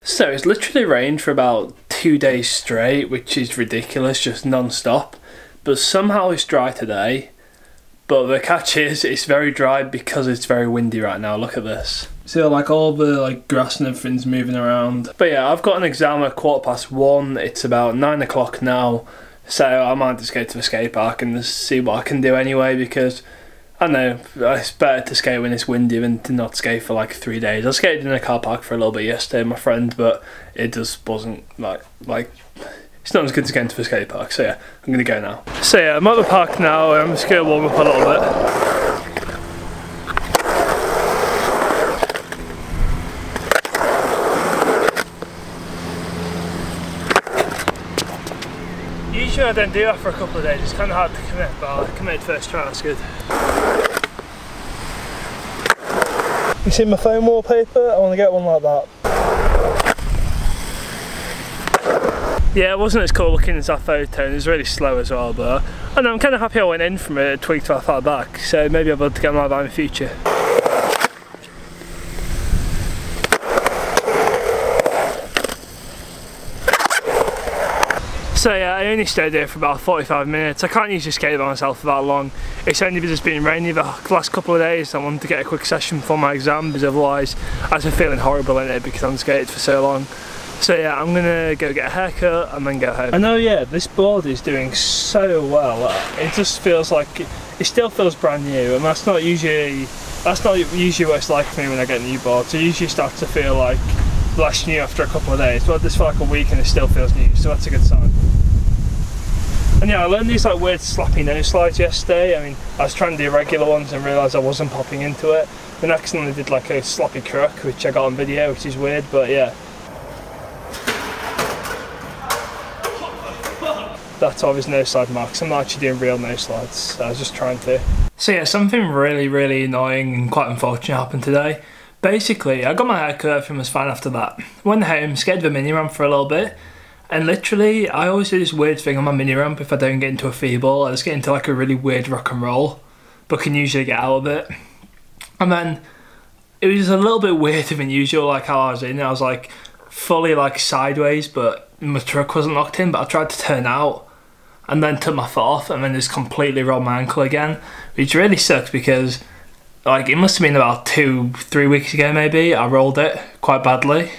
So it's literally rained for about 2 days straight, which is ridiculous, just non-stop. But somehow it's dry today. But the catch is, it's very dry because it's very windy right now. Look at this. So like all the grass and everything's moving around. But yeah, I've got an exam at 1:15. It's about 9 o'clock now. So I might just go to the skate park and just see what I can do anyway, because I know it's better to skate when it's windy than to not skate for like 3 days. I skated in a car park for a little bit yesterday with my friend, but it just wasn't like it's not as good as going to the skate park. So yeah, I'm gonna go now. So yeah, I'm at the park now. I'm just gonna warm up a little bit. Usually I don't do that for a couple of days. It's kind of hard to commit, but I committed first try. That's good. You see my phone wallpaper? I want to get one like that. Yeah, it wasn't as cool looking as that photo, and it was really slow as well, but I know I'm kind of happy I went in from a tweak to a far back, so maybe I'll be able to get one like that in the future. So yeah, I only stayed there for about 45 minutes. I can't usually skate by myself for that long. It's only because it's been rainy the last couple of days. I wanted to get a quick session for my exam, because otherwise I've been feeling horrible in it because I haven't skated for so long. So yeah, I'm gonna go get a haircut and then go home. I know, yeah, this board is doing so well. It just feels like it still feels brand new, and that's not usually what it's like for me when I get new boards. I usually start to feel like less new after a couple of days, but this for like a week and it still feels new, so that's a good sign. And yeah, I learned these like weird slappy nose slides yesterday. I mean, I was trying to do regular ones and realised I wasn't popping into it. Then I accidentally did like a sloppy crook, which I got on video, which is weird, but yeah. That's all his nose slide marks. I'm not actually doing real nose slides, I was just trying to. So yeah, something really annoying and quite unfortunate happened today. Basically, I got my haircut, everything was fine after that. Went home, skated the mini ramp for a little bit, and literally, I always do this weird thing on my mini ramp. If I don't get into a feeble, I just get into like a really weird rock and roll, but can usually get out of it. And then, it was a little bit weirder than usual, like how I was in. I was like, fully like sideways, but my truck wasn't locked in, but I tried to turn out, and then took my foot off, and then just completely rolled my ankle again, which really sucks because like it must have been about 2-3 weeks ago maybe, I rolled it quite badly.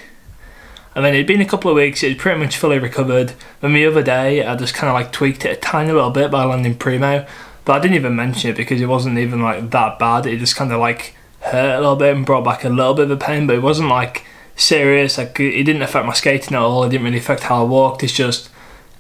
And then it'd been a couple of weeks, it had pretty much fully recovered. Then the other day, I just kind of like tweaked it a tiny little bit by landing primo. But I didn't even mention it because it wasn't even like that bad. It just kind of like hurt a little bit and brought back a little bit of a pain, but it wasn't like serious. Like it didn't affect my skating at all. It didn't really affect how I walked. It's just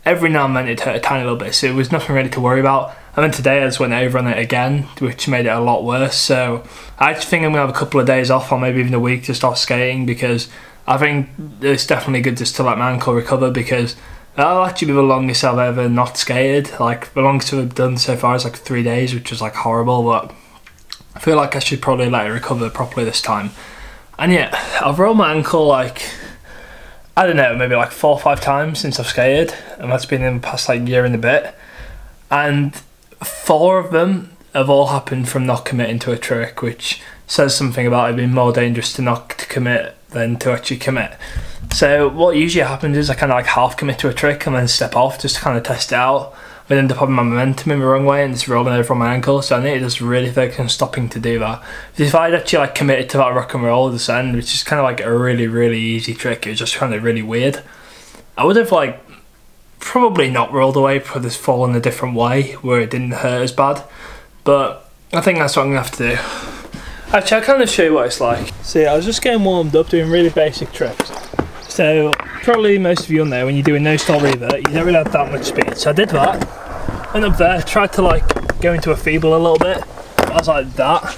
every now and then it hurt a tiny little bit. So it was nothing really to worry about. And then today I just went over on it again, which made it a lot worse. So I just think I'm gonna have a couple of days off, or maybe even a week, to start skating, because I think it's definitely good just to let my ankle recover, because that'll actually be the longest I've ever not skated. Like the longest I've done so far is like 3 days, which was like horrible, but I feel like I should probably let it recover properly this time. And yeah, I've rolled my ankle like, I don't know, maybe like 4 or 5 times since I've skated, and that's been in the past like year and a bit. And 4 of them have all happened from not committing to a trick, which says something about it being more dangerous to not to commit than to actually commit. So what usually happens is I kind of like half commit to a trick and then step off just to kind of test it out. But end up having my momentum in the wrong way and just rolling over on my ankle. So I need to just really focus on stopping to do that. If I'd actually like committed to that rock and roll at this end, which is kind of like a really easy trick, it was just kind of really weird, I would have like probably not rolled away, but just fallen a different way where it didn't hurt as bad. But I think that's what I'm gonna have to do. Actually, I'll kind of show you what it's like. See, I was just getting warmed up doing really basic tricks. So probably most of you will know when you do a no-stall revert, you don't really have that much speed. So I did that, went up there, tried to like go into a feeble a little bit. I was like that.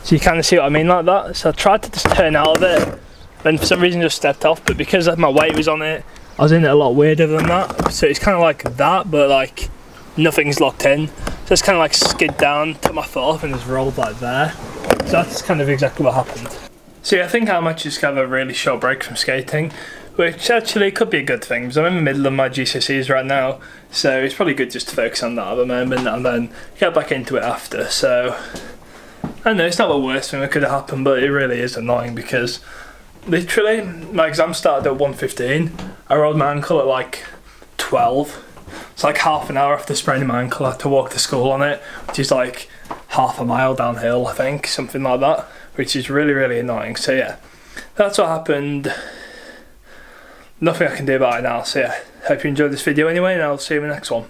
So you kind of see what I mean, like that. So I tried to just turn out of it, then for some reason just stepped off, but because my weight was on it, I was in it a lot weirder than that. So it's kind of like that, but like nothing's locked in. So it's kind of like skid down, took my foot off and just rolled like there. So that's kind of exactly what happened. So yeah, I think I might just have a really short break from skating, which actually could be a good thing, because I'm in the middle of my GCSEs right now, so it's probably good just to focus on that at the moment and then get back into it after. So I know it's not the worst thing that could have happened, but it really is annoying because literally, my exam started at 1:15. I rolled my ankle at like 12. It's like half an hour after spraining my ankle. I had to walk to school on it, which is like half a mile downhill, I think, something like that, which is really, really annoying. So yeah, that's what happened. Nothing I can do about it now. So yeah, hope you enjoyed this video anyway, and I'll see you in the next one.